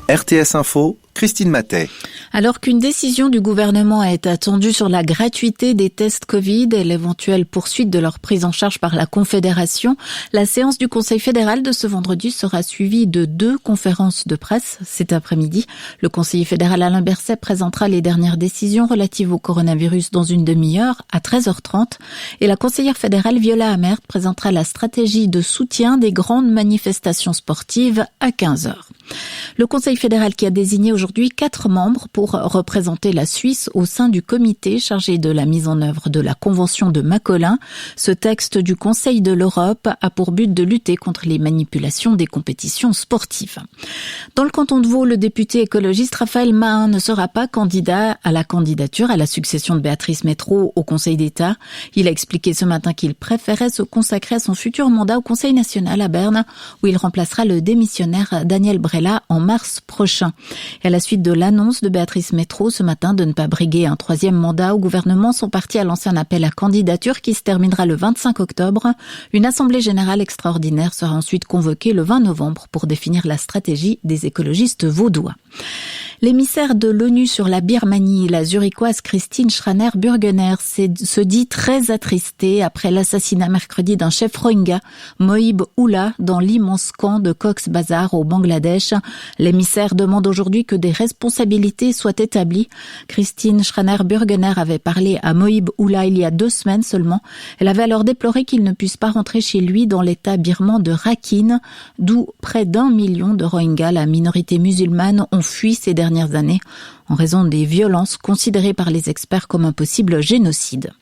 RTS Info, Christine Matet. Alors qu'une décision du gouvernement est attendue sur la gratuité des tests Covid et l'éventuelle poursuite de leur prise en charge par la Confédération, la séance du Conseil fédéral de ce vendredi sera suivie de 2 conférences de presse cet après-midi. Le conseiller fédéral Alain Berset présentera les dernières décisions relatives au coronavirus dans une demi-heure à 13h30 et la conseillère fédérale Viola Amert présentera la stratégie de soutien des grandes manifestations sportives à 15h. Le Conseil fédéral qui a désigné aujourd'hui 4 membres pour représenter la Suisse au sein du comité chargé de la mise en œuvre de la Convention de Macolin. Ce texte du Conseil de l'Europe a pour but de lutter contre les manipulations des compétitions sportives. Dans le canton de Vaud, le député écologiste Raphaël Mahin ne sera pas candidat à la candidature à la succession de Béatrice Métrault au Conseil d'État. Il a expliqué ce matin qu'il préférait se consacrer à son futur mandat au Conseil national à Berne, où il remplacera le démissionnaire Daniel Brella en mars prochain. Et à la suite de l'annonce de Béatrice Métrault ce matin de ne pas briguer un 3e mandat au gouvernement, son parti a lancé un appel à candidature qui se terminera le 25 octobre. Une assemblée générale extraordinaire sera ensuite convoquée le 20 novembre pour définir la stratégie des écologistes vaudois. L'émissaire de l'ONU sur la Birmanie, la zurichoise Christine Schraner-Burgener, se dit très attristée après l'assassinat mercredi d'un chef Rohingya, Mohib Ullah, dans l'immense camp de Cox's Bazar au Bangladesh. L'émissaire demande aujourd'hui que des responsabilités soient établies. Christine Schraner-Burgener avait parlé à Mohib Ullah il y a 2 semaines seulement. Elle avait alors déploré qu'il ne puisse pas rentrer chez lui dans l'état birman de Rakhine, d'où près d'1 million de Rohingyas, la minorité musulmane, ont fui ces dernières années en raison des violences considérées par les experts comme un possible génocide.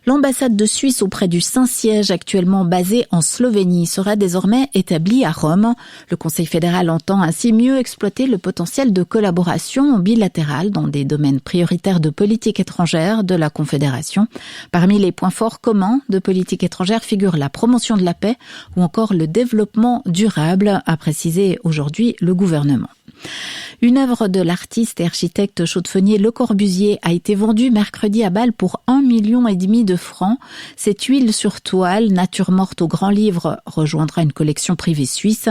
L'ambassade de Suisse auprès du Saint-Siège, actuellement basée en Slovénie, sera désormais établie à Rome. Le Conseil fédéral entend ainsi mieux exploiter le potentiel de collaboration bilatérale dans des domaines prioritaires de politique étrangère de la Confédération. Parmi les points forts communs de politique étrangère figurent la promotion de la paix ou encore le développement durable, a précisé aujourd'hui le gouvernement. Une œuvre de l'artiste et architecte chaudefonnier Le Corbusier a été vendue mercredi à Bâle pour 1,5 million de francs. Cette huile sur toile, nature morte au Grand Livre, rejoindra une collection privée suisse.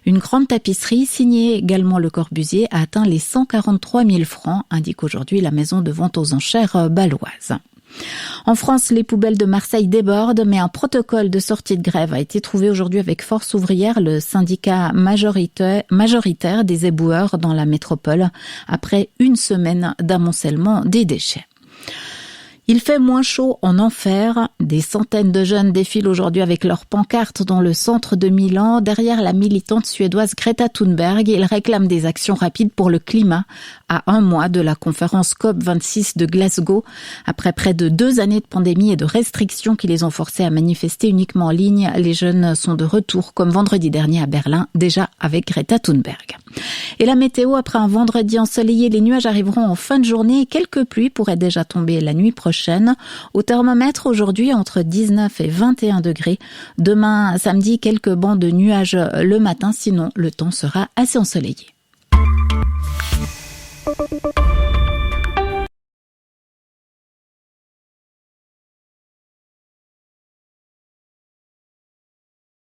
Une grande tapisserie, signée également Le Corbusier, a atteint les 143 000 francs, indique aujourd'hui la maison de vente aux enchères bâloise. En France, les poubelles de Marseille débordent, mais un protocole de sortie de grève a été trouvé aujourd'hui avec Force ouvrière, le syndicat majoritaire des éboueurs dans la métropole, après une semaine d'amoncellement des déchets. Il fait moins chaud en enfer. Des centaines de jeunes défilent aujourd'hui avec leurs pancartes dans le centre de Milan. Derrière la militante suédoise Greta Thunberg, ils réclament des actions rapides pour le climat à 1 mois de la conférence COP26 de Glasgow. Après près de 2 années de pandémie et de restrictions qui les ont forcés à manifester uniquement en ligne, les jeunes sont de retour comme vendredi dernier à Berlin, déjà avec Greta Thunberg. Et la météo, après un vendredi ensoleillé, les nuages arriveront en fin de journée et quelques pluies pourraient déjà tomber la nuit prochaine. Au thermomètre, aujourd'hui, entre 19 et 21 degrés. Demain, samedi, quelques bancs de nuages le matin, sinon le temps sera assez ensoleillé.